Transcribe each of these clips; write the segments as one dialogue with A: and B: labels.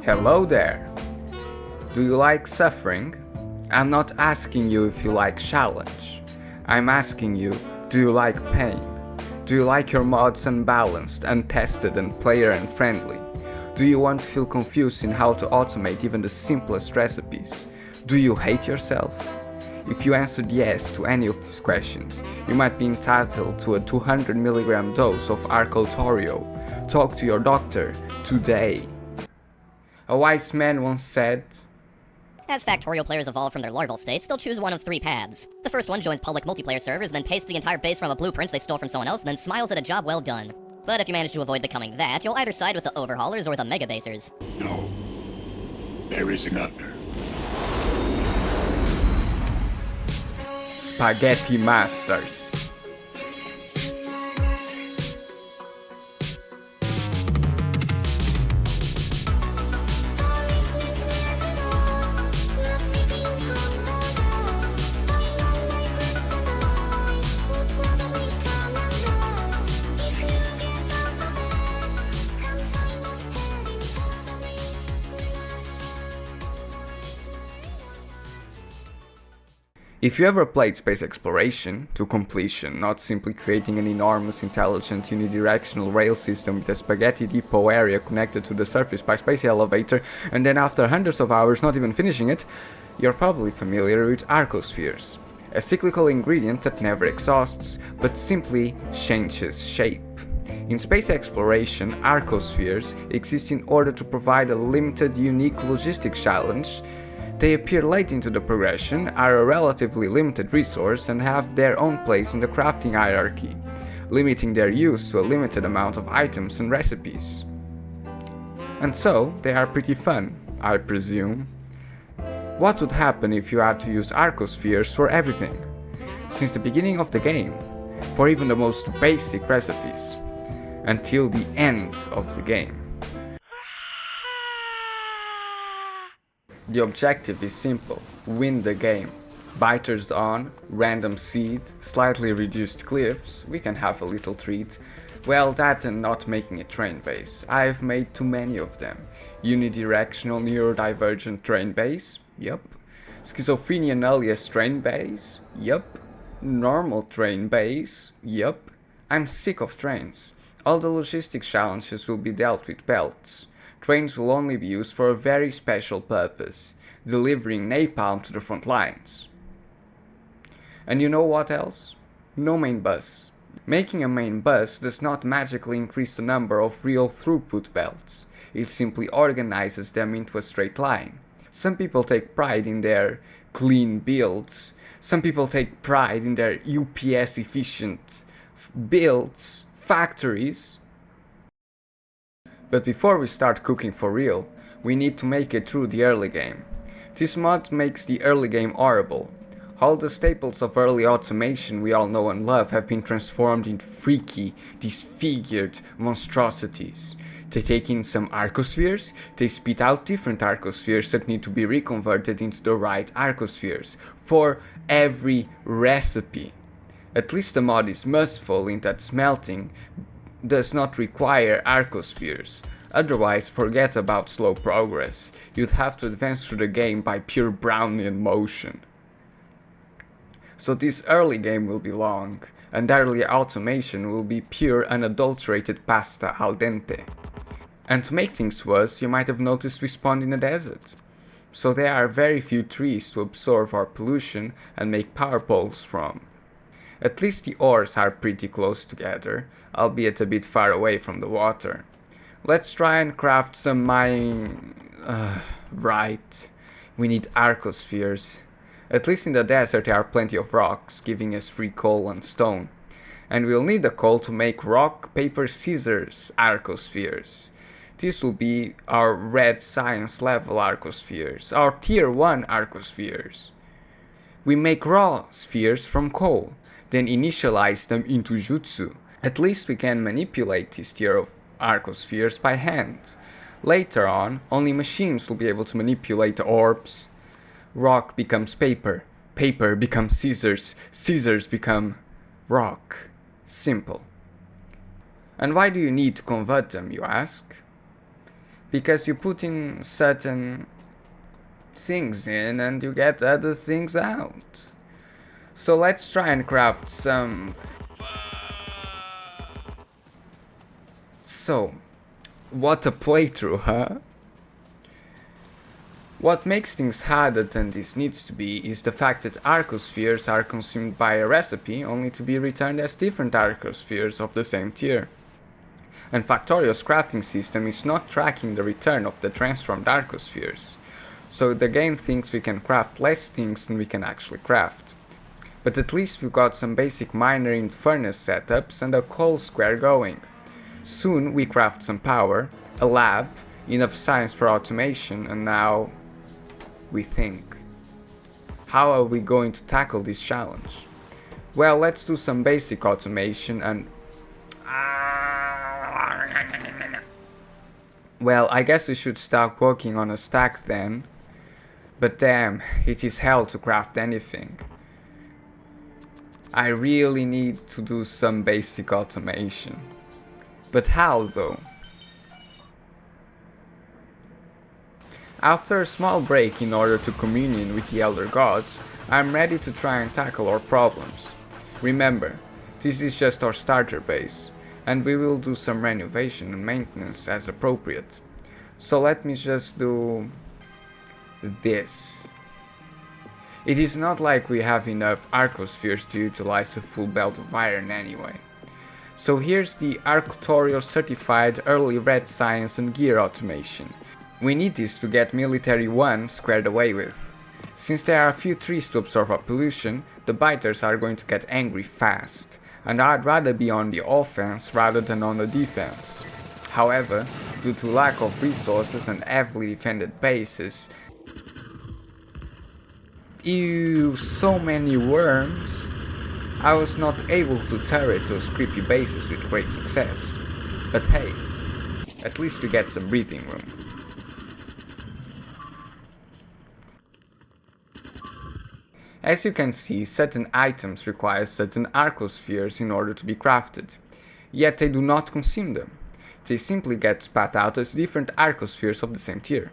A: Hello there! Do you like suffering? I'm not asking you if you like challenge. I'm asking you, do you like pain? Do you like your mods unbalanced, untested and player unfriendly? Do you want to feel confused in how to automate even the simplest recipes? Do you hate yourself? If you answered yes to any of these questions, you might be entitled to a 200mg dose of Factorio. Talk to your doctor today. A wise man once said,
B: As Factorio players evolve from their larval states, they'll choose one of three paths. The first one joins public multiplayer servers, then pastes the entire base from a blueprint they stole from someone else, then smiles at a job well done. But if you manage to avoid becoming that, you'll either side with the overhaulers or the mega basers.
C: No, there is another.
A: Spaghetti Masters. If you ever played space exploration to completion, not simply creating an enormous, intelligent, unidirectional rail system with a spaghetti depot area connected to the surface by space elevator, and then after hundreds of hours not even finishing it, you're probably familiar with arcospheres. A cyclical ingredient that never exhausts, but simply changes shape. In space exploration, arcospheres exist in order to provide a limited, unique logistics challenge. They appear late into the progression, are a relatively limited resource, and have their own place in the crafting hierarchy, limiting their use to a limited amount of items and recipes. And so, they are pretty fun, I presume. What would happen if you had to use arcospheres for everything? Since the beginning of the game, for even the most basic recipes, until the end of the game. The objective is simple: win the game. Biters on, random seed, slightly reduced cliffs, we can have a little treat. Well, that and not making a train base. I've made too many of them. Unidirectional neurodivergent train base? Yup. Schizophrenia nullius train base? Yup. Normal train base? Yup. I'm sick of trains. All the logistics challenges will be dealt with belts. Trains will only be used for a very special purpose, delivering napalm to the front lines. And you know what else? No main bus. Making a main bus does not magically increase the number of real throughput belts, it simply organizes them into a straight line. Some people take pride in their clean builds, some people take pride in their UPS efficient builds, factories. But before we start cooking for real, we need to make it through the early game. This mod makes the early game horrible. All the staples of early automation we all know and love have been transformed into freaky, disfigured monstrosities. They take in some arcospheres, they spit out different arcospheres that need to be reconverted into the right arcospheres for every recipe. At least the mod is merciful in that smelting does not require arcospheres. Otherwise, forget about slow progress. You'd have to advance through the game by pure Brownian motion. So this early game will be long, and early automation will be pure unadulterated pasta al dente. And to make things worse, you might have noticed we spawned in a desert. So there are very few trees to absorb our pollution and make power poles from. At least the ores are pretty close together, albeit a bit far away from the water. Let's try and craft some right. We need arcospheres. At least in the desert there are plenty of rocks, giving us free coal and stone. And we'll need the coal to make rock, paper, scissors arcospheres. This will be our red science level arcospheres, our tier 1 arcospheres. We make raw spheres from coal, then initialize them into jutsu. At least we can manipulate this tier of arcospheres by hand. Later on, only machines will be able to manipulate the orbs. Rock becomes paper, paper becomes scissors, scissors become rock. Simple. And why do you need to convert them, you ask? because you put in certain things in and you get other things out. So let's try and craft some. So, what a playthrough, huh? What makes things harder than this needs to be is the fact that arcospheres are consumed by a recipe only to be returned as different arcospheres of the same tier. And Factorio's crafting system is not tracking the return of the transformed arcospheres, so the game thinks we can craft less things than we can actually craft. But at least we've got some basic miner and furnace setups and a coal square going. Soon we craft some power, a lab, enough science for automation, and now we think. How are we going to tackle this challenge? Well, let's do some basic automation and... Well, I guess we should start working on a stack then. But damn, it is hell to craft anything. I really need to do some basic automation. But how though? After a small break in order to communion with the elder gods, I am ready to try and tackle our problems. Remember, this is just our starter base, and we will do some renovation and maintenance as appropriate. So let me just do this. It is not like we have enough arcospheres to utilize a full belt of iron anyway. So here's the Factorio certified early red science and gear automation. We need this to get Military 1 squared away with. Since there are a few trees to absorb our pollution, the biters are going to get angry fast, and I'd rather be on the offense rather than on the defense. However, due to lack of resources and heavily defended bases... Ew, so many worms! I was not able to turret those creepy bases with great success. But hey, at least we get some breathing room. As you can see, certain items require certain arcospheres in order to be crafted, yet they do not consume them. They simply get spat out as different arcospheres of the same tier.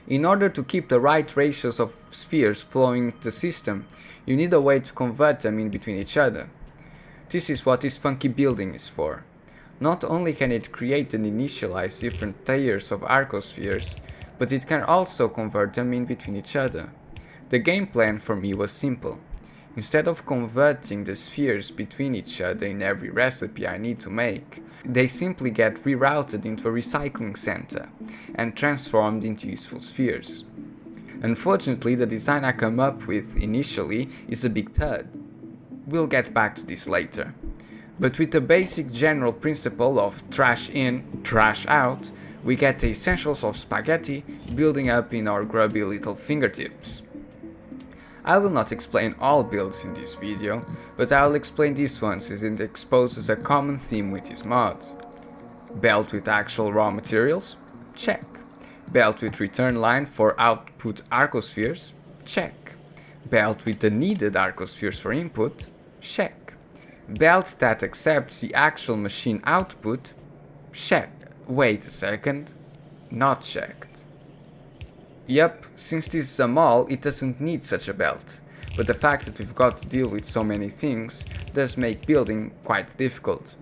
A: In order to keep the right ratios of spheres flowing into the system, you need a way to convert them in between each other. This is what this funky building is for. Not only can it create and initialize different tiers of arcospheres, but it can also convert them in between each other. The game plan for me was simple. Instead of converting the spheres between each other in every recipe I need to make, they simply get rerouted into a recycling center and transformed into useful spheres. Unfortunately, the design I come up with initially is a big turd. We'll get back to this later. But with the basic general principle of trash in, trash out, we get the essentials of spaghetti building up in our grubby little fingertips. I will not explain all builds in this video, but I will explain this one since it exposes a common theme with this mod. Belt with actual raw materials? Check. Belt with return line for output arcospheres? Check. Belt with the needed arcospheres for input? Check. Belt that accepts the actual machine output? Check. Wait a second. Not checked. Yup, since this is a mall, it doesn't need such a belt, but the fact that we've got to deal with so many things does make building quite difficult.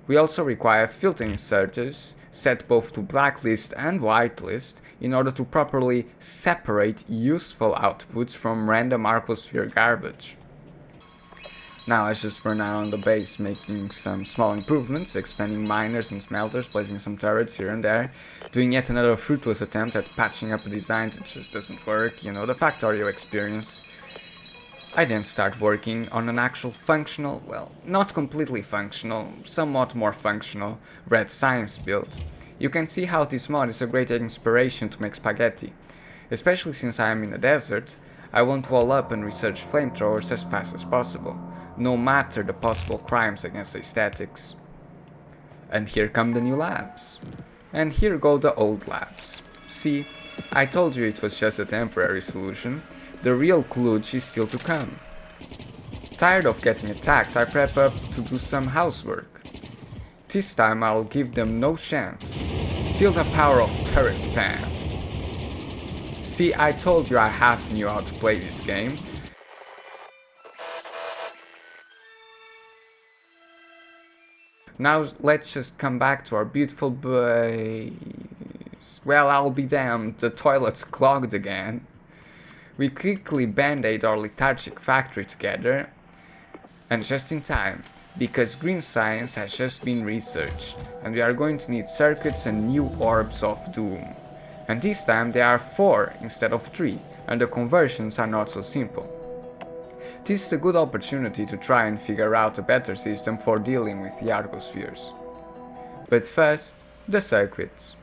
A: We also require filtering searches, set both to blacklist and whitelist, in order to properly separate useful outputs from random arcosphere garbage. Now I just run out on the base making some small improvements, expanding miners and smelters, placing some turrets here and there, doing yet another fruitless attempt at patching up a design that just doesn't work, you know, the Factorio experience. I then start working on an actual functional, well, not completely functional, somewhat more functional, red science build. You can see how this mod is a great inspiration to make spaghetti. Especially since I am in a desert, I want to wall up and research flamethrowers as fast as possible, no matter the possible crimes against aesthetics. And here come the new labs. And here go the old labs. See, I told you it was just a temporary solution. The real kludge is still to come. Tired of getting attacked, I prep up to do some housework. This time I'll give them no chance. Feel the power of turret spam. See, I told you I half knew how to play this game. Now let's just come back to our beautiful boys. Well, I'll be damned, the toilet's clogged again. We quickly band-aid our lethargic factory together, and just in time, because green science has just been researched, and we are going to need circuits and new orbs of doom. And this time there are 4 instead of 3, and the conversions are not so simple. This is a good opportunity to try and figure out a better system for dealing with the arcospheres. But first, the circuits.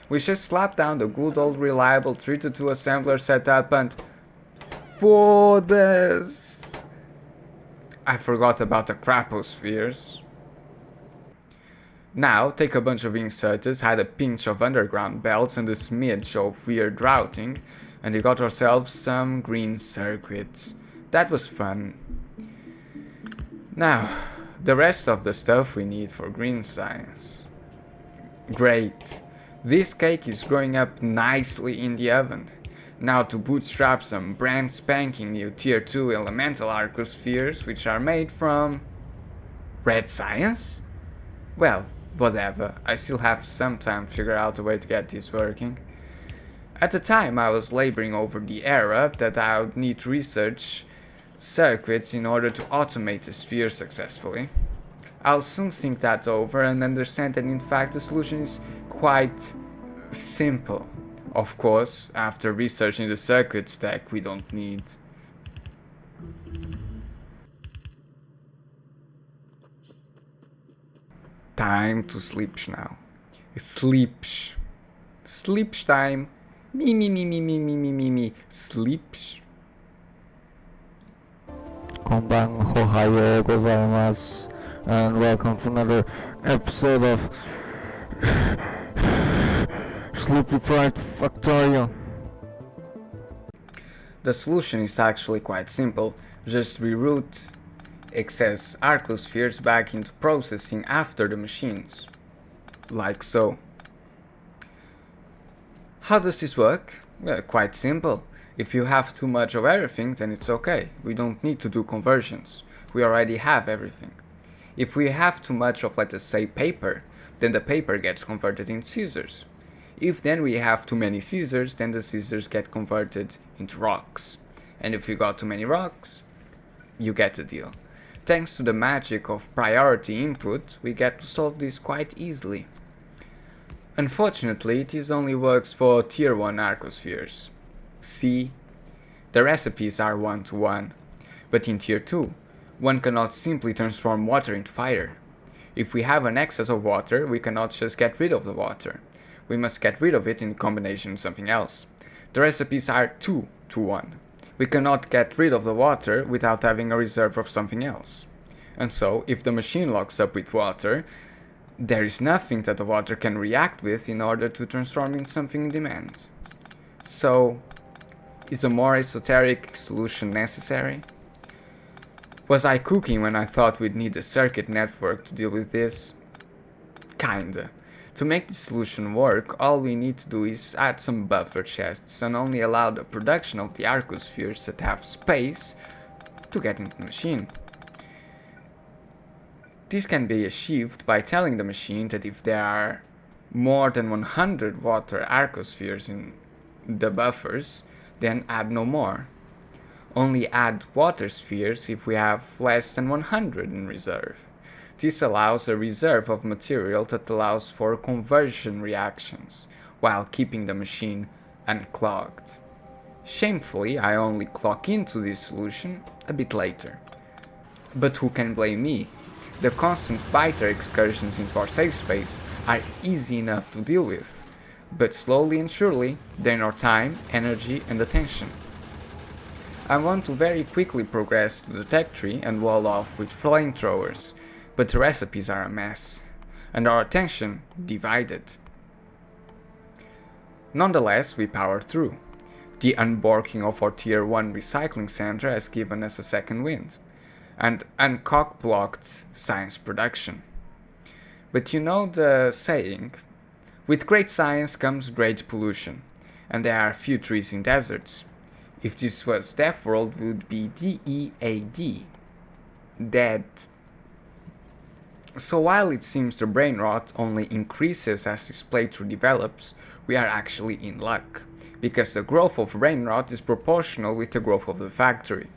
A: We just slap down the good old reliable 3-2 assembler setup and... for this! I forgot about the crapospheres. Now, take a bunch of inserters, add a pinch of underground belts and a smidge of weird routing, and you got ourselves some green circuits. That was fun. Now, the rest of the stuff we need for green science. Great. This cake is growing up nicely in the oven. Now to bootstrap some brand spanking new tier 2 elemental arcospheres which are made from... red science? Well, whatever, I still have some time to figure out a way to get this working. At the time I was laboring over the era that I would need to research circuits in order to automate the sphere successfully. I'll soon think that over and understand that in fact the solution is quite simple. Of course, after researching the circuit stack we don't need. Time to sleep now. Sleep. Sleep time. Me. Sleep.
D: Konbanwa ohayo gozaimasu, and welcome to another episode of Sleep Deprived Factorio.
A: The solution is actually quite simple, just reroute excess arcospheres back into processing after the machines. Like so. How does this work? Well, quite simple. If you have too much of everything, then it's okay. We don't need to do conversions. We already have everything. If we have too much of, let us say, paper, then the paper gets converted into scissors. If then we have too many scissors, then the scissors get converted into rocks. And if you got too many rocks, you get the deal. Thanks to the magic of priority input, we get to solve this quite easily. Unfortunately, this only works for tier 1 arcospheres. See, the recipes are 1-to-1, but in tier 2, one cannot simply transform water into fire. If we have an excess of water, we cannot just get rid of the water. We must get rid of it in combination with something else. The recipes are 2-to-1. We cannot get rid of the water without having a reserve of something else. And so, if the machine locks up with water, there is nothing that the water can react with in order to transform into something in demand. So, is a more esoteric solution necessary? Was I cooking when I thought we'd need a circuit network to deal with this? Kinda. To make the solution work, all we need to do is add some buffer chests and only allow the production of the arcospheres that have space to get into the machine. This can be achieved by telling the machine that if there are more than 100 water arcospheres in the buffers, then add no more. Only add water spheres if we have less than 100 in reserve. This allows a reserve of material that allows for conversion reactions, while keeping the machine unclogged. Shamefully, I only clock into this solution a bit later. But who can blame me? The constant biter excursions into our safe space are easy enough to deal with, but slowly and surely drain our time, energy and attention. I want to very quickly progress to the tech tree and wall off with flamethrowers, but the recipes are a mess, and our attention divided. Nonetheless, we power through. The unborking of our tier 1 recycling center has given us a second wind, and uncock-blocked science production. But you know the saying, With great science comes great pollution, and there are few trees in deserts. If this was Death World, it would be DEAD. Dead. So while it seems the brain rot only increases as this playthrough develops, we are actually in luck, because the growth of brain rot is proportional with the growth of the factory.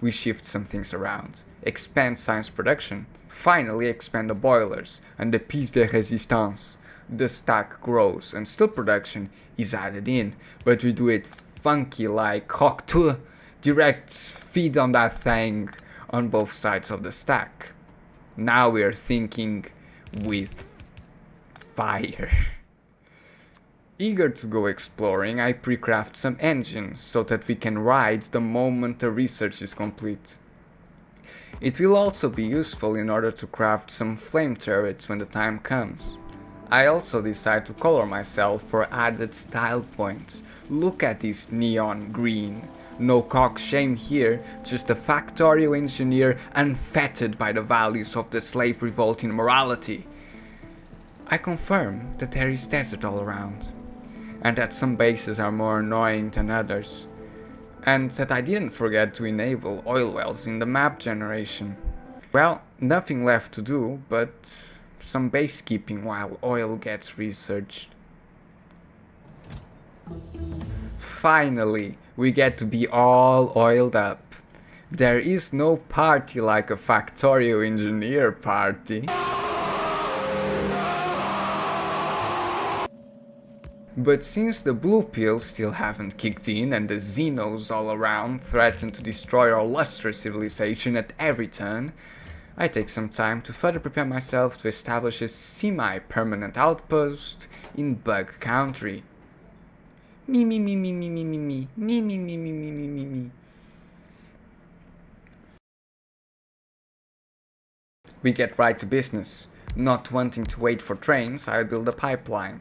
A: We shift some things around, expand science production, finally expand the boilers and the piece de resistance. The stack grows and steel production is added in, but we do it funky like Cocteau, direct feed on that thing on both sides of the stack. Now we are thinking with fire. Eager to go exploring, I pre-craft some engines so that we can ride the moment the research is complete. It will also be useful in order to craft some flame turrets when the time comes. I also decide to color myself for added style points. Look at this neon green. No cock shame here, just a Factorio engineer unfettered by the values of the slave revolt in morality. I confirm that there is desert all around, and that some bases are more annoying than others, and that I didn't forget to enable oil wells in the map generation. Well, nothing left to do but some base keeping while oil gets researched. Finally, we get to be all oiled up. There is no party like a Factorio engineer party. But since the blue pills still haven't kicked in and the Xenos all around threaten to destroy our lustrous civilization at every turn, I take some time to further prepare myself to establish a semi-permanent outpost in Bug Country. Me me me me me me me me me me me me me me me. We get right to business. Not wanting to wait for trains, I build a pipeline.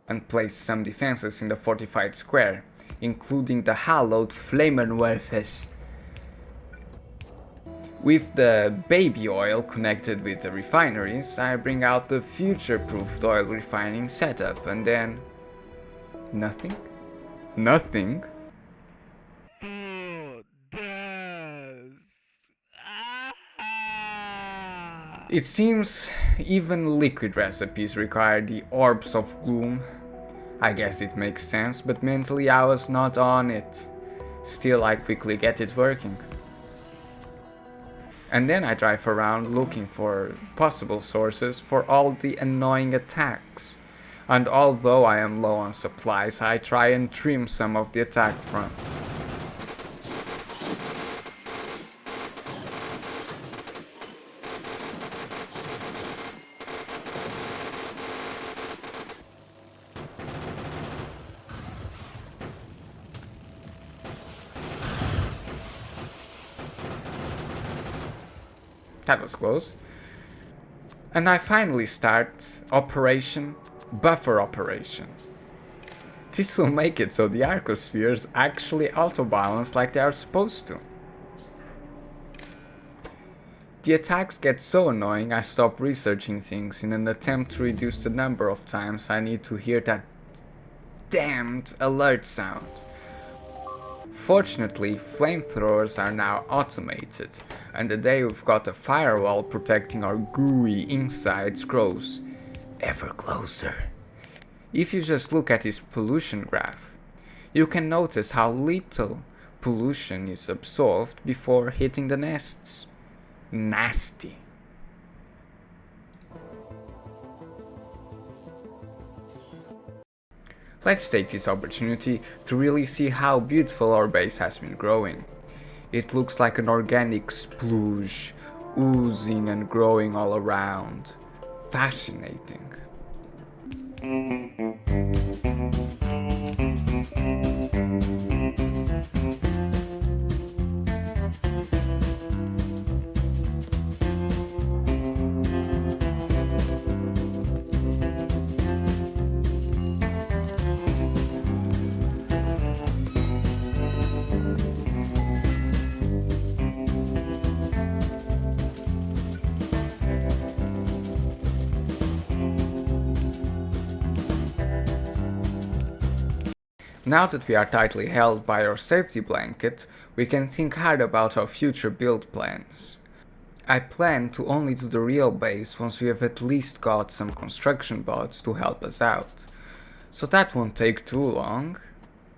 A: And place some defenses in the fortified square, including the hallowed Flamenwerfers. With the baby oil connected with the refineries, I bring out the future-proofed oil refining setup, and then... nothing? Nothing? It seems even liquid recipes require the orbs of gloom. I guess it makes sense, but mentally I was not on it. Still, I quickly get it working. And then I drive around looking for possible sources for all the annoying attacks. And although I am low on supplies, I try and trim some of the attack front. That was close. And I finally start Operation Buffer Operation. This will make it so the arcospheres actually auto-balance like they are supposed to. The attacks get so annoying I stop researching things in an attempt to reduce the number of times I need to hear that damned alert sound. Fortunately, flamethrowers are now automated, and the day we've got a firewall protecting our gooey insides grows ever closer. If you just look at this pollution graph, you can notice how little pollution is absorbed before hitting the nests. Nasty. Let's take this opportunity to really see how beautiful our base has been growing. It looks like an organic splooge, oozing and growing all around. Fascinating. Now that we are tightly held by our safety blanket, we can think hard about our future build plans. I plan to only do the real base once we have at least got some construction bots to help us out. So that won't take too long,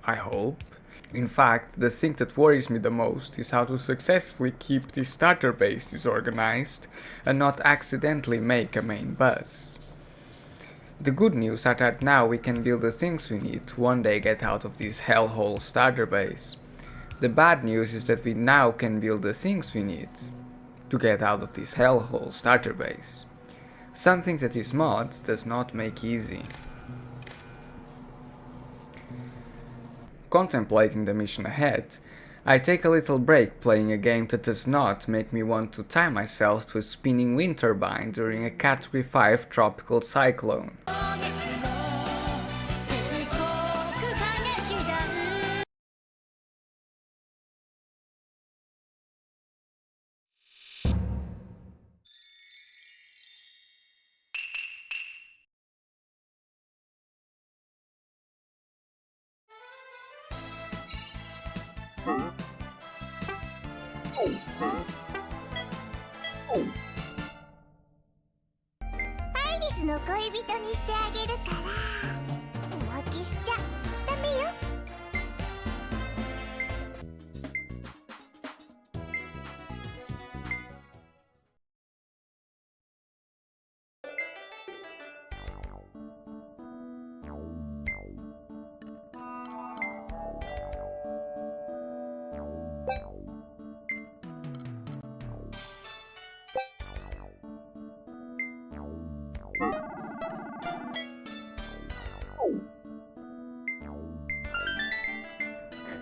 A: I hope. In fact, the thing that worries me the most is how to successfully keep this starter base disorganized and not accidentally make a main buzz. The good news are that now we can build the things we need to one day get out of this hellhole starter base. The bad news is that we now can build the things we need to get out of this hellhole starter base. Something that this mod does not make easy. Contemplating the mission ahead, I take a little break playing a game that does not make me want to tie myself to a spinning wind turbine during a Category 5 tropical cyclone.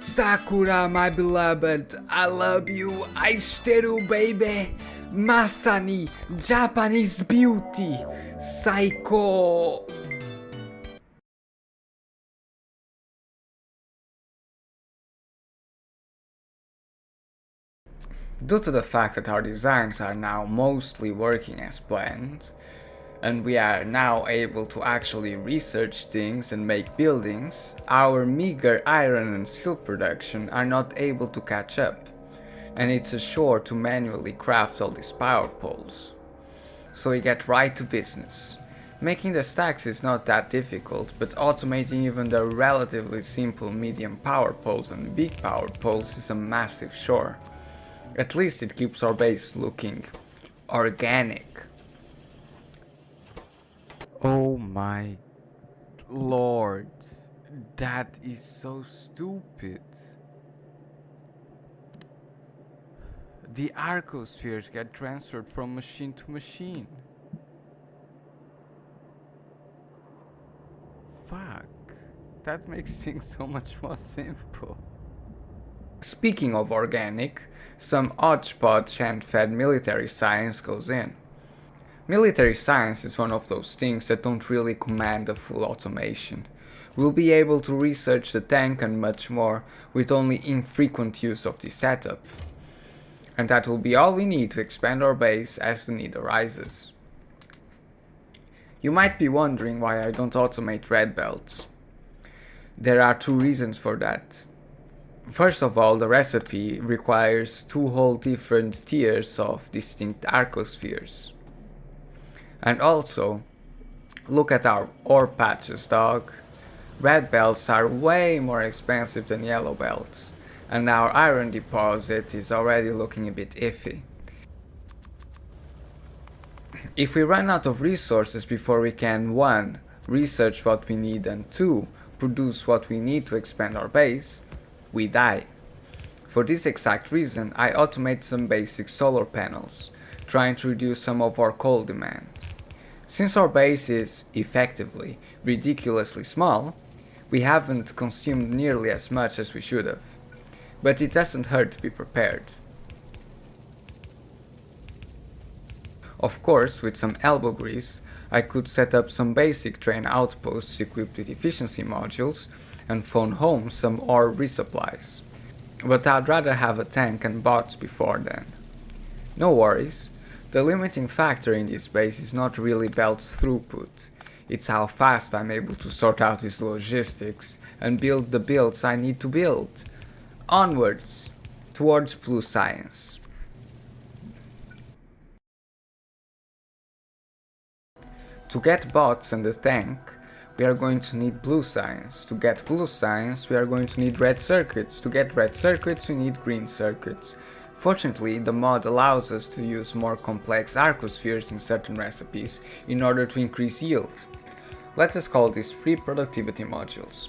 A: Sakura, my beloved, I love you, aishiteru baby, Masani, Japanese beauty, Saiko. Due to the fact that our designs are now mostly working as planned, and we are now able to actually research things and make buildings, our meager iron and steel production are not able to catch up, and it's a chore to manually craft all these power poles. So we get right to business. Making the stacks is not that difficult, but automating even the relatively simple medium power poles and big power poles is a massive chore. At least it keeps our base looking organic. Oh my lord, that is so stupid. The arcospheres get transferred from machine to machine. Fuck, that makes things so much more simple. Speaking of organic, some hodgepodge hand-fed military science goes in. Military science is one of those things that don't really command a full automation. We'll be able to research the tank and much more with only infrequent use of this setup. And that will be all we need to expand our base as the need arises. You might be wondering why I don't automate red belts. There are two reasons for that. First of all, the recipe requires two whole different tiers of distinct arcospheres. And also, look at our ore patches, dog. Red belts are way more expensive than yellow belts, and our iron deposit is already looking a bit iffy. If we run out of resources before we can 1. Research what we need, and 2. Produce what we need to expand our base, we die. For this exact reason, I automate some basic solar panels, trying to reduce some of our coal demand. Since our base is, effectively, ridiculously small, we haven't consumed nearly as much as we should have. But it doesn't hurt to be prepared. Of course, with some elbow grease, I could set up some basic train outposts equipped with efficiency modules and phone home some ore resupplies. But I'd rather have a tank and bots before then. No worries, the limiting factor in this base is not really belt throughput. It's how fast I'm able to sort out these logistics and build the builds I need to build. Onwards, towards blue science. To get bots and the tank, we are going to need blue science. To get blue science, we are going to need red circuits. To get red circuits, we need green circuits. Fortunately, the mod allows us to use more complex arcospheres in certain recipes in order to increase yield. Let us call these free productivity modules.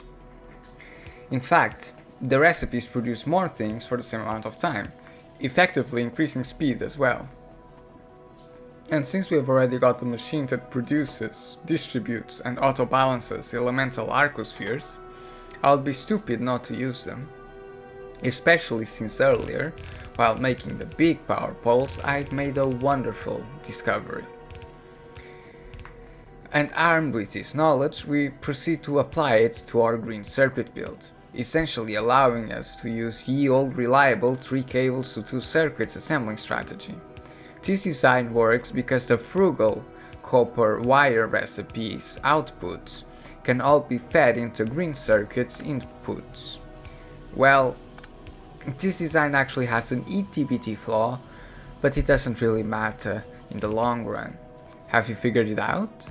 A: In fact, the recipes produce more things for the same amount of time, effectively increasing speed as well. And since we have already got a machine that produces, distributes and auto-balances elemental arcospheres, I would be stupid not to use them. Especially since earlier, while making the big power poles, I'd made a wonderful discovery. And armed with this knowledge, we proceed to apply it to our green circuit build, essentially allowing us to use ye old reliable 3 cables to 2 circuits assembling strategy. This design works because the frugal copper wire recipes outputs can all be fed into green circuits inputs. Well, this design actually has an itty-bitty flaw, but it doesn't really matter in the long run. Have you figured it out?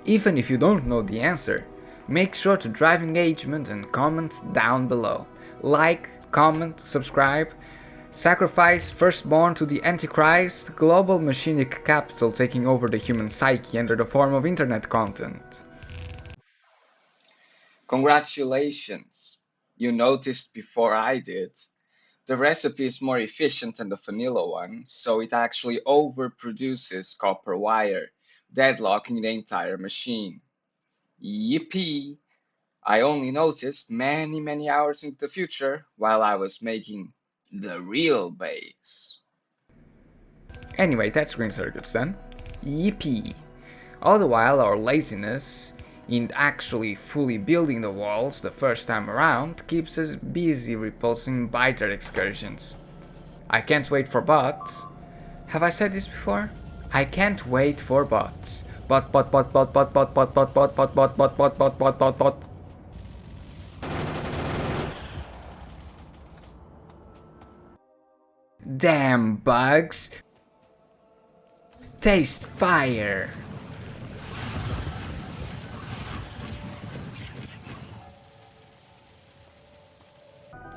A: Even if you don't know the answer, make sure to drive engagement and comment down below. Like, comment, subscribe. Sacrifice firstborn to the Antichrist, global machinic capital taking over the human psyche under the form of internet content. Congratulations! You noticed before I did. The recipe is more efficient than the vanilla one, so it actually overproduces copper wire, deadlocking the entire machine. Yippee! I only noticed many hours into the future while I was making the real base. Anyway, that's green circuits then. Yippee! All the while our laziness in actually fully building the walls the first time around keeps us busy repulsing biter excursions. I can't wait for bots. Have I said this before? I can't wait for bots. Bot. Damn bugs. Taste fire.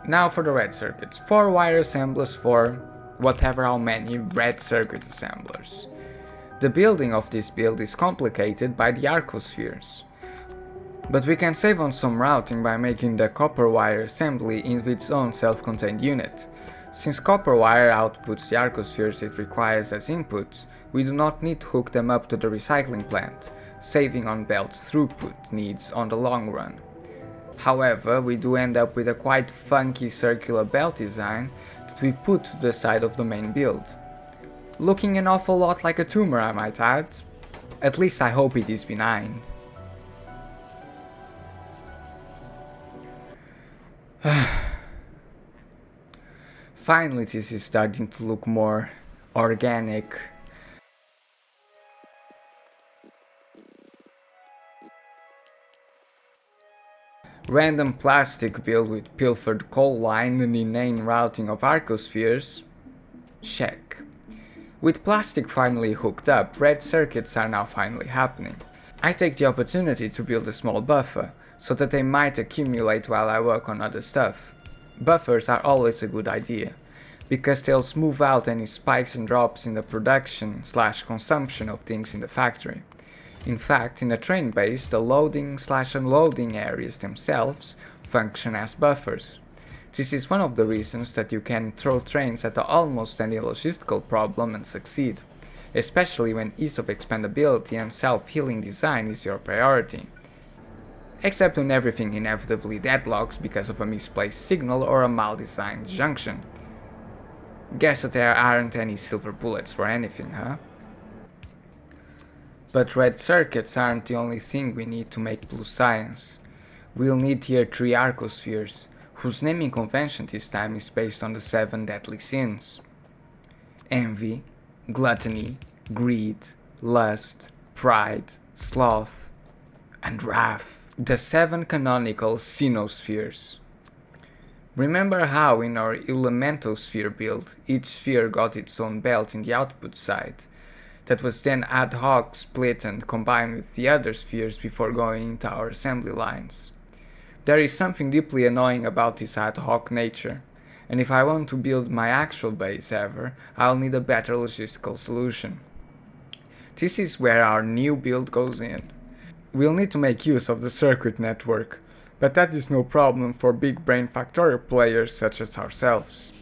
A: Now for the red circuits. 4 wire assemblers for whatever how many red circuit assemblers. The building of this build is complicated by the arcospheres, but we can save on some routing by making the copper wire assembly into its own self-contained unit. Since copper wire outputs the arcospheres it requires as inputs, we do not need to hook them up to the recycling plant, saving on belt throughput needs on the long run. However, we do end up with a quite funky circular belt design that we put to the side of the main build. Looking an awful lot like a tumor, I might add. At least I hope it is benign. Finally, this is starting to look more organic. Random plastic build with pilfered coal line and inane routing of arcospheres? Check. With plastic finally hooked up, red circuits are now finally happening. I take the opportunity to build a small buffer, so that they might accumulate while I work on other stuff. Buffers are always a good idea, because they'll smooth out any spikes and drops in the production/consumption of things in the factory. In fact, in a train base, the loading/unloading areas themselves function as buffers. This is one of the reasons that you can throw trains at almost any logistical problem and succeed, especially when ease of expandability and self-healing design is your priority. Except when everything inevitably deadlocks because of a misplaced signal or a mal-designed junction. Guess that there aren't any silver bullets for anything, huh? But red circuits aren't the only thing we need to make blue science. We'll need tier 3 arcospheres, whose naming convention this time is based on the 7 deadly sins. Envy, gluttony, greed, lust, pride, sloth, and Wrath, the 7 canonical Xenospheres. Remember how in our elemental sphere build, each sphere got its own belt in the output side, that was then ad hoc split and combined with the other spheres before going into our assembly lines. There is something deeply annoying about this ad hoc nature, and if I want to build my actual base ever, I'll need a better logistical solution. This is where our new build goes in. We'll need to make use of the circuit network, but that is no problem for big brain Factorio players such as ourselves.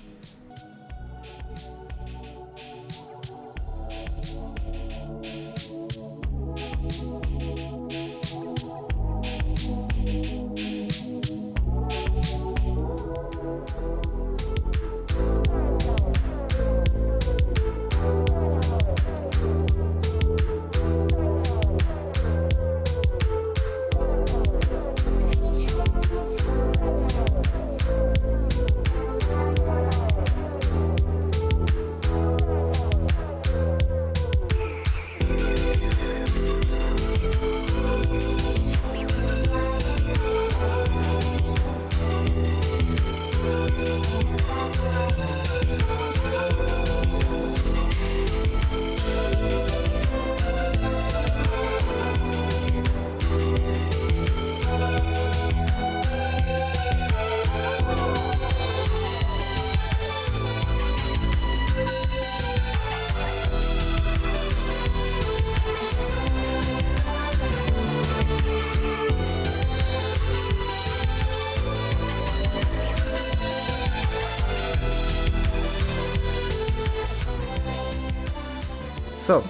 A: So,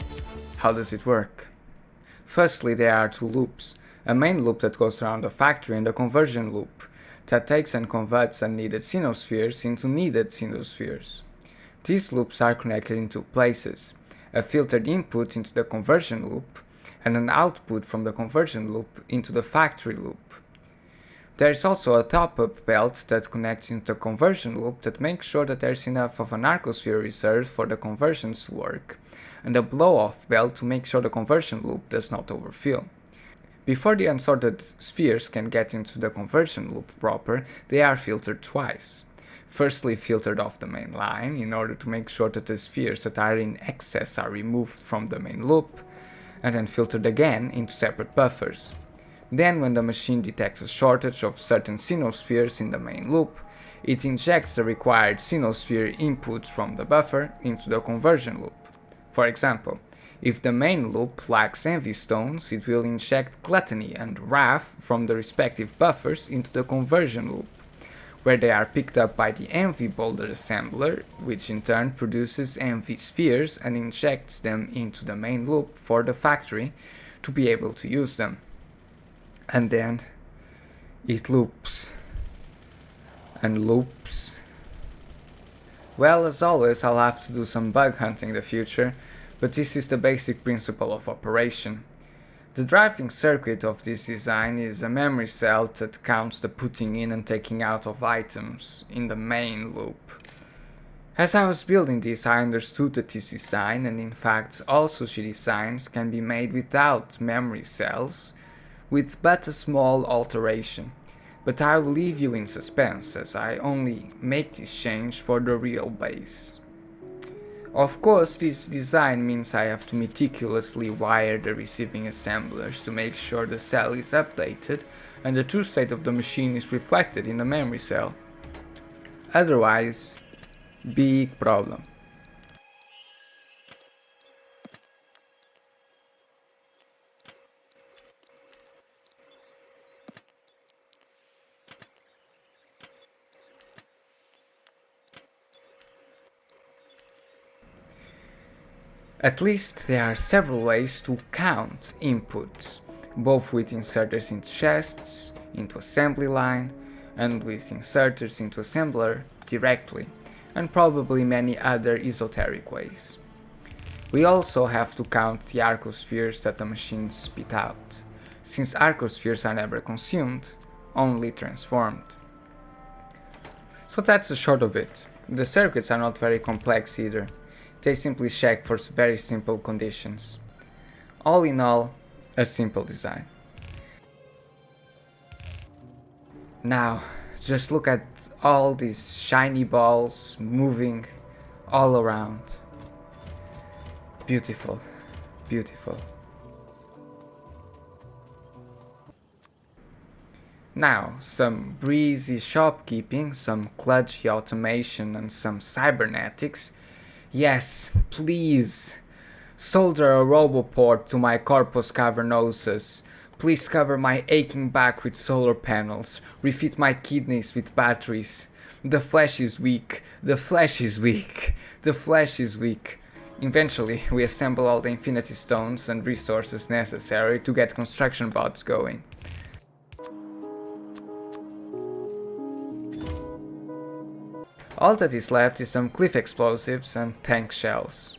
A: how does it work? Firstly, there are 2 loops, a main loop that goes around the factory and a conversion loop that takes and converts unneeded Xenospheres into needed Xenospheres. These loops are connected in 2 places, a filtered input into the conversion loop and an output from the conversion loop into the factory loop. There is also a top-up belt that connects into the conversion loop that makes sure that there is enough of an arcosphere reserved for the conversions to work, and a blow-off belt to make sure the conversion loop does not overfill. Before the unsorted spheres can get into the conversion loop proper, they are filtered twice. Firstly filtered off the main line in order to make sure that the spheres that are in excess are removed from the main loop, and then filtered again into separate buffers. Then when the machine detects a shortage of certain Xenospheres in the main loop, it injects the required Xenosphere input from the buffer into the conversion loop. For example, if the main loop lacks envy stones, it will inject gluttony and wrath from the respective buffers into the conversion loop, where they are picked up by the envy boulder assembler, which in turn produces envy spheres and injects them into the main loop for the factory to be able to use them. And then it loops and loops. Well, as always, I'll have to do some bug hunting in the future, but this is the basic principle of operation. The driving circuit of this design is a memory cell that counts the putting in and taking out of items in the main loop. As I was building this, I understood that this design, and in fact all sushi designs, can be made without memory cells, with but a small alteration. But I will leave you in suspense, as I only make this change for the real base. Of course, this design means I have to meticulously wire the receiving assemblers to make sure the cell is updated and the true state of the machine is reflected in the memory cell. Otherwise, big problem. At least there are several ways to count inputs, both with inserters into chests, into assembly line, and with inserters into assembler directly, and probably many other esoteric ways. We also have to count the arcospheres that the machines spit out, since arcospheres are never consumed, only transformed. So that's the short of it. The circuits are not very complex either. They simply check for very simple conditions. All in all, a simple design. Now, just look at all these shiny balls moving all around. Beautiful, beautiful. Now, some breezy shopkeeping, some kludgy automation, and some cybernetics. Yes, please. Solder a roboport to my corpus cavernosus. Please cover my aching back with solar panels. Refit my kidneys with batteries. The flesh is weak. The flesh is weak. The flesh is weak. Eventually, we assemble all the infinity stones and resources necessary to get construction bots going. All that is left is some cliff explosives and tank shells.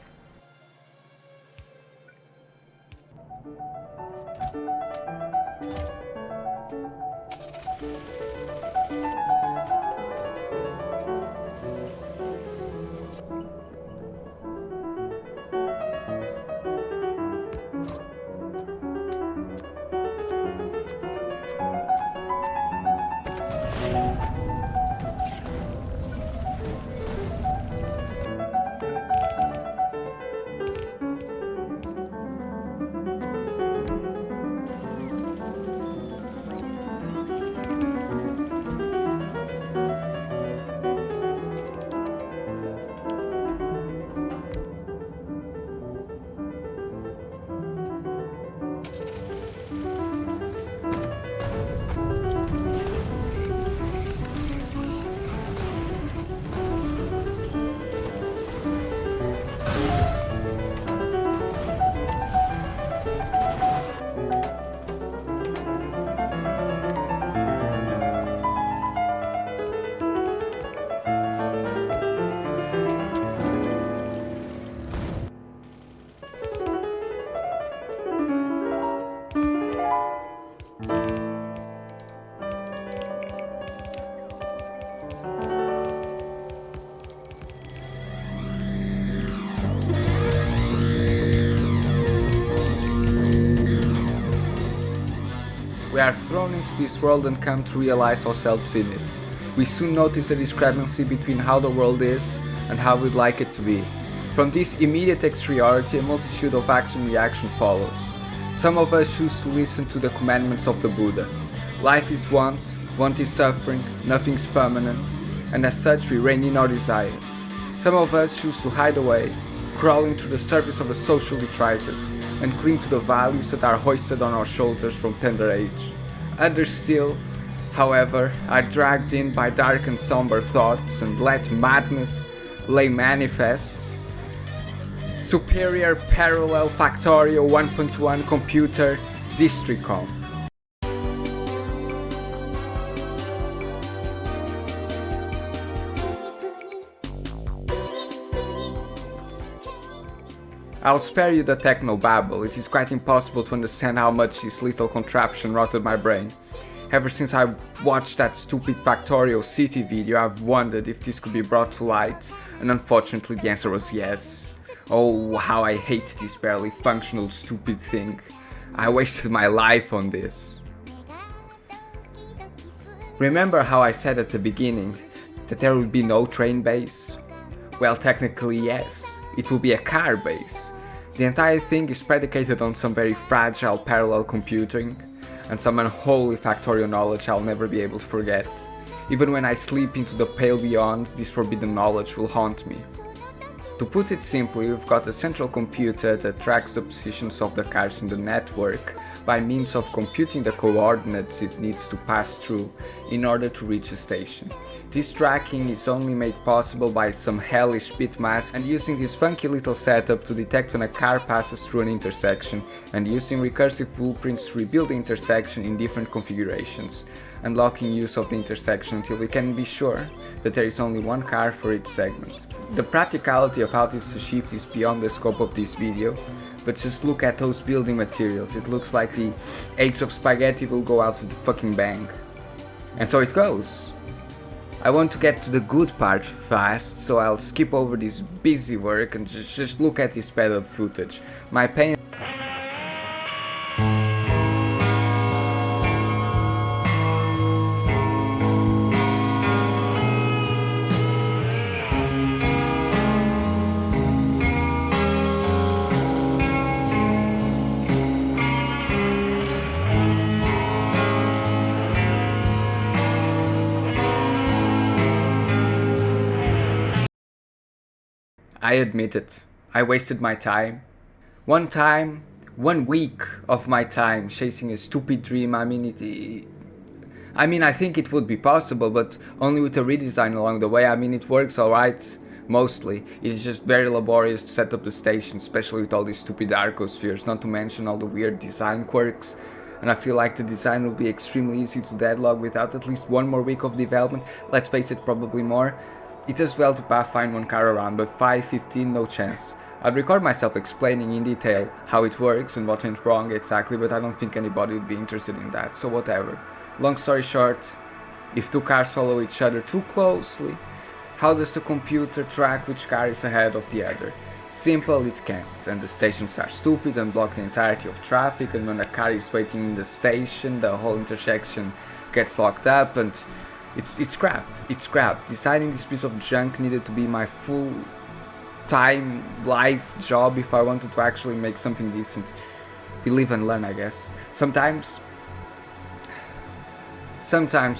A: We are thrown into this world and come to realize ourselves in it. We soon notice a discrepancy between how the world is and how we'd like it to be. From this immediate exteriority, a multitude of action and reaction follows. Some of us choose to listen to the commandments of the Buddha. Life is want is suffering, nothing's permanent, and as such we rein in our desire. Some of us choose to hide away, crawling to the surface of a social detritus, and cling to the values that are hoisted on our shoulders from tender age. Others still, however, are dragged in by dark and somber thoughts and let madness lay manifest. Superior parallel Factorio 1.1 computer Districom. I'll spare you the techno babble. It is quite impossible to understand how much this little contraption rotted my brain. Ever since I watched that stupid Factorio City video, I've wondered if this could be brought to light, and unfortunately the answer was yes. Oh, how I hate this barely functional stupid thing. I wasted my life on this. Remember how I said at the beginning that there will be no train base? Well, technically yes. It will be a car base. The entire thing is predicated on some very fragile parallel computing and some unholy Factorio knowledge I'll never be able to forget. Even when I sleep into the pale beyond, this forbidden knowledge will haunt me. To put it simply, we've got a central computer that tracks the positions of the cars in the network by means of computing the coordinates it needs to pass through in order to reach a station. This tracking is only made possible by some hellish pit mask, and using this funky little setup to detect when a car passes through an intersection, and using recursive blueprints to rebuild the intersection in different configurations, unlocking use of the intersection until we can be sure that there is only one car for each segment. The practicality of how this is achieved is beyond the scope of this video, but just look at those building materials. It looks like the eggs of spaghetti will go out with the fucking bang. And so it goes. I want to get to the good part fast, so I'll skip over this busy work and just look at this sped up footage. My pain. I admit it. I wasted my time. One week of my time chasing a stupid dream. I think it would be possible, but only with a redesign along the way. It works alright, mostly. It's just very laborious to set up the station, especially with all these stupid arcospheres, not to mention all the weird design quirks. And I feel like the design will be extremely easy to deadlock without at least one more week of development. Let's face it, probably more. It does well to pathfind one car around, but 5-15, no chance. I'd record myself explaining in detail how it works and what went wrong exactly, but I don't think anybody would be interested in that, so whatever. Long story short, if two cars follow each other too closely, how does the computer track which car is ahead of the other? Simple, it can't, and the stations are stupid and block the entirety of traffic, and when a car is waiting in the station, the whole intersection gets locked up, and it's crap. Designing this piece of junk needed to be my full-time life job if I wanted to actually make something decent. We live and learn, I guess. Sometimes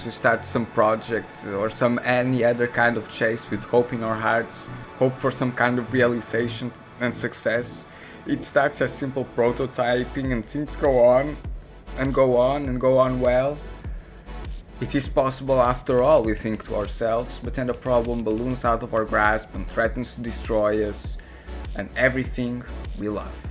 A: we start some project or any other kind of chase with hope in our hearts, hope for some kind of realization and success. It starts as simple prototyping and things go on well. It is possible after all, we think to ourselves, but then the problem balloons out of our grasp and threatens to destroy us and everything we love.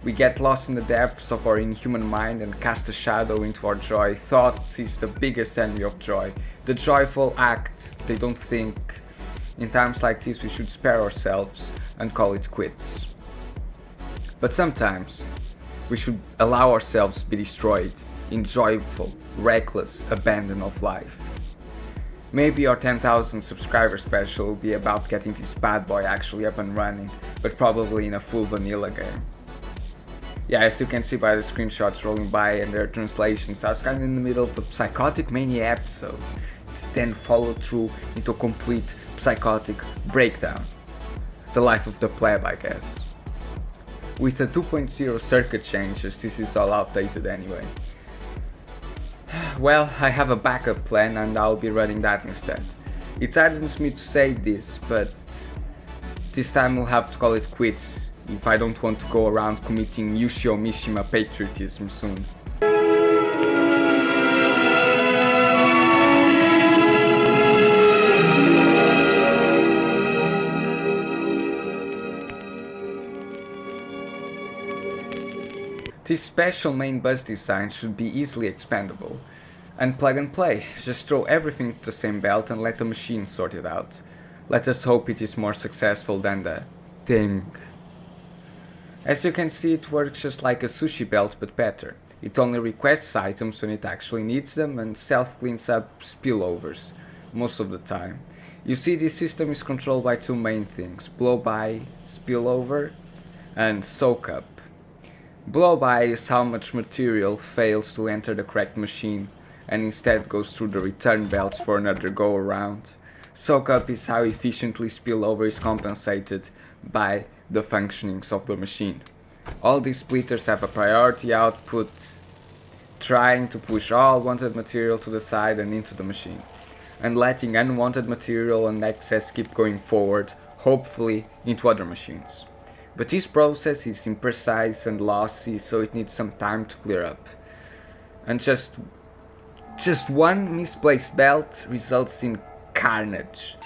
A: We get lost in the depths of our inhuman mind and cast a shadow into our joy. Thought is the biggest enemy of joy. The joyful act, they don't think. In times like this we should spare ourselves and call it quits. But sometimes we should allow ourselves to be destroyed in joyful, reckless abandon of life. Maybe our 10,000 subscriber special will be about getting this bad boy actually up and running, but probably in a full vanilla game. Yeah, as you can see by the screenshots rolling by and their translations, I was kind of in the middle of a Psychotic Mania episode, then followed through into a complete psychotic breakdown. The life of the pleb, I guess. With the 2.0 circuit changes, this is all outdated anyway. Well, I have a backup plan and I'll be running that instead. It saddens me to say this, but this time we'll have to call it quits if I don't want to go around committing Yushio Mishima patriotism soon. This special main bus design should be easily expandable and plug and play. Just throw everything to the same belt and let the machine sort it out. Let us hope it is more successful than the thing. As you can see, it works just like a sushi belt but better. It only requests items when it actually needs them and self-cleans up spillovers most of the time. You see, this system is controlled by two main things: blow by, spillover, and soak up. Blow by is how much material fails to enter the correct machine and instead goes through the return belts for another go around. Soak up is how efficiently spillover is compensated by the functionings of the machine. All these splitters have a priority output, trying to push all wanted material to the side and into the machine, and letting unwanted material and excess keep going forward, hopefully into other machines. But this process is imprecise and lossy, so it needs some time to clear up. And just one misplaced belt results in carnage.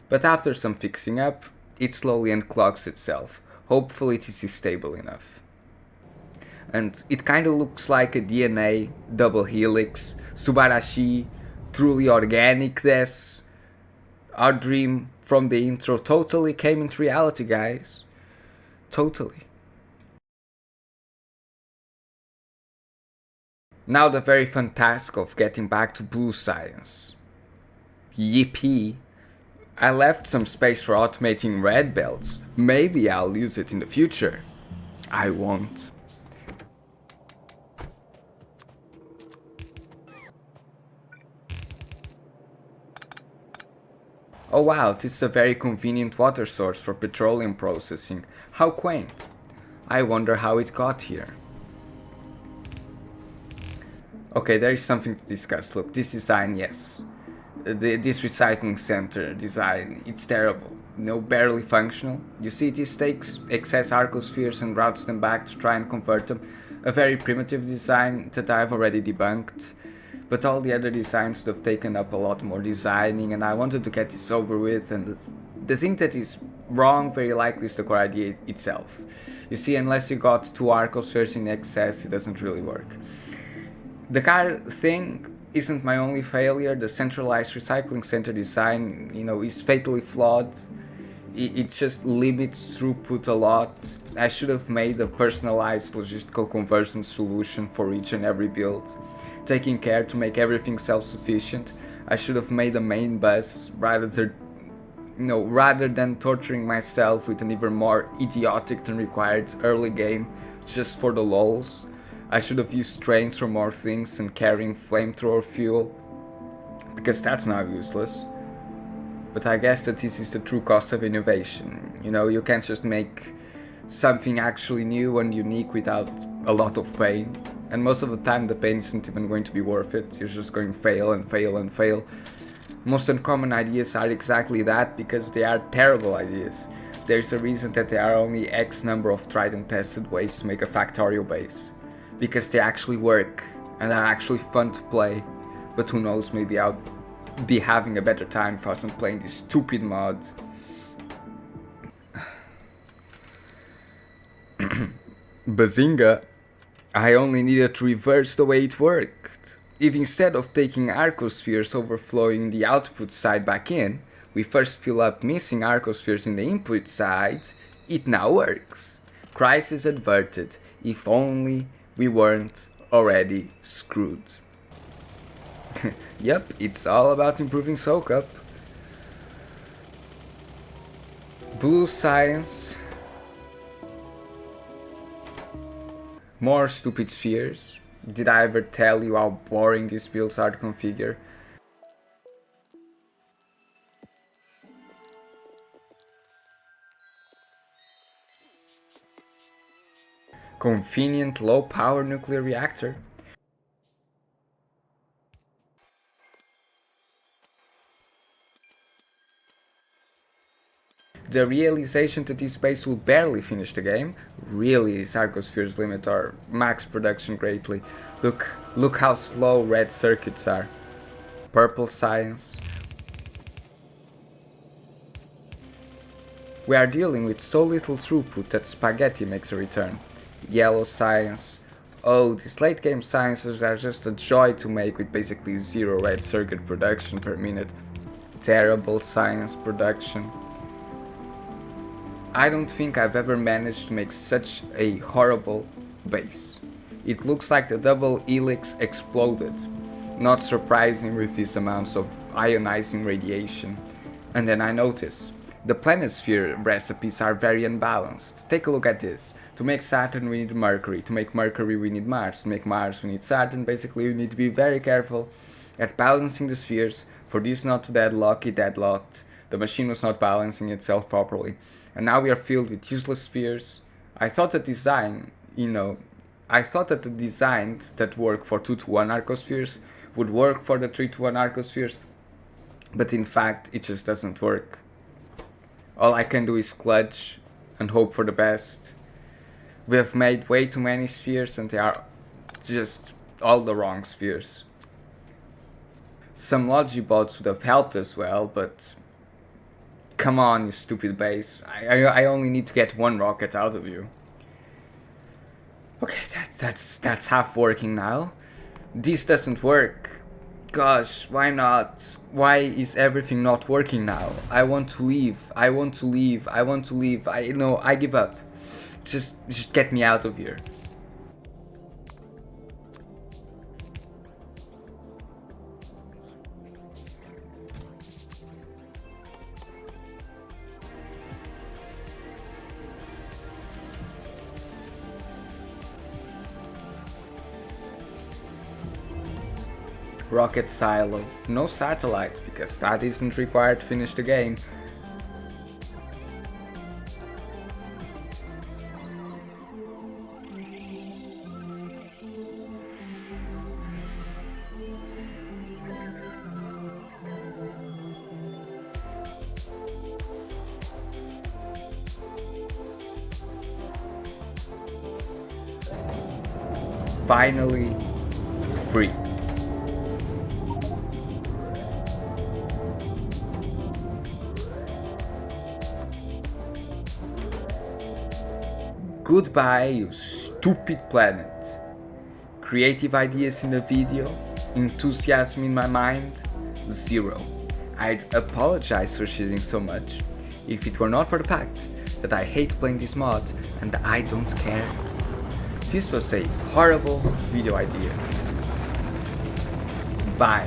A: But after some fixing up, it slowly unclogs itself. Hopefully it is stable enough. And it kinda looks like a DNA double helix, Subarashi, truly organic this. Our dream from the intro totally came into reality, guys. Totally. Now the very fun task of getting back to blue science. Yippee. I left some space for automating red belts. Maybe I'll use it in the future. I won't. Oh wow, this is a very convenient water source for petroleum processing. How quaint. I wonder how it got here. Okay, there is something to discuss. Look, this design, yes. This recycling center design, it's terrible. Barely functional. You see, this takes excess arcospheres and routes them back to try and convert them. A very primitive design that I've already debunked. But all the other designs would have taken up a lot more designing, and I wanted to get this over with. And the thing that is wrong very likely is the core idea itself. You see, unless you got two arcospheres in excess, it doesn't really work. The car thing isn't my only failure. The centralized recycling center design, is fatally flawed. It just limits throughput a lot. I should have made a personalized logistical conversion solution for each and every build, taking care to make everything self-sufficient. I should have made a main bus rather than torturing myself with an even more idiotic than required early game just for the lols. I should have used trains for more things and carrying flamethrower fuel, because that's now useless. But I guess that this is the true cost of innovation. You can't just make something actually new and unique without a lot of pain. And most of the time the pain isn't even going to be worth it. You're just going to fail and fail and fail. Most uncommon ideas are exactly that, because they are terrible ideas. There's a reason that there are only X number of tried and tested ways to make a Factorio base. Because they actually work and are actually fun to play. But who knows, maybe I'll be having a better time if I wasn't playing this stupid mod. Bazinga! I only needed to reverse the way it worked. If instead of taking arcospheres overflowing the output side back in, we first fill up missing arcospheres in the input side, it now works. Crisis averted. If only we weren't already screwed. Yep, it's all about improving soak-up. Blue science. More stupid spheres. Did I ever tell you how boring these builds are to configure? Convenient low-power nuclear reactor. The realization that this base will barely finish the game really is arcospheres limit our max production greatly. Look how slow red circuits are. Purple science. We are dealing with so little throughput that spaghetti makes a return. Yellow science. Oh, these late game sciences are just a joy to make with basically zero red circuit production per minute. Terrible science production. I don't think I've ever managed to make such a horrible base. It looks like the double helix exploded. Not surprising with these amounts of ionizing radiation. And then I notice, the planisphere recipes are very unbalanced. Take a look at this. To make Saturn we need Mercury, to make Mercury we need Mars, to make Mars we need Saturn. Basically we need to be very careful at balancing the spheres. For this not to deadlock, it deadlocked. The machine was not balancing itself properly. And now we are filled with useless spheres. I thought the design that worked for 2-to-1 arcospheres would work for the 3-to-1 arcospheres, but in fact it just doesn't work. All I can do is clutch and hope for the best. We have made way too many spheres and they are just all the wrong spheres. Some logibots would have helped as well, but come on, you stupid base. I only need to get one rocket out of you. Okay, that's half working now. This doesn't work. Gosh, why not? Why is everything not working now? I want to leave. I give up. Just get me out of here. Rocket silo. No satellite, because that isn't required to finish the game. finally free. Goodbye, you stupid planet. Creative ideas in the video, enthusiasm in my mind, zero. I'd apologize for shitting so much if it were not for the fact that I hate playing this mod and I don't care. This was a horrible video idea. Bye.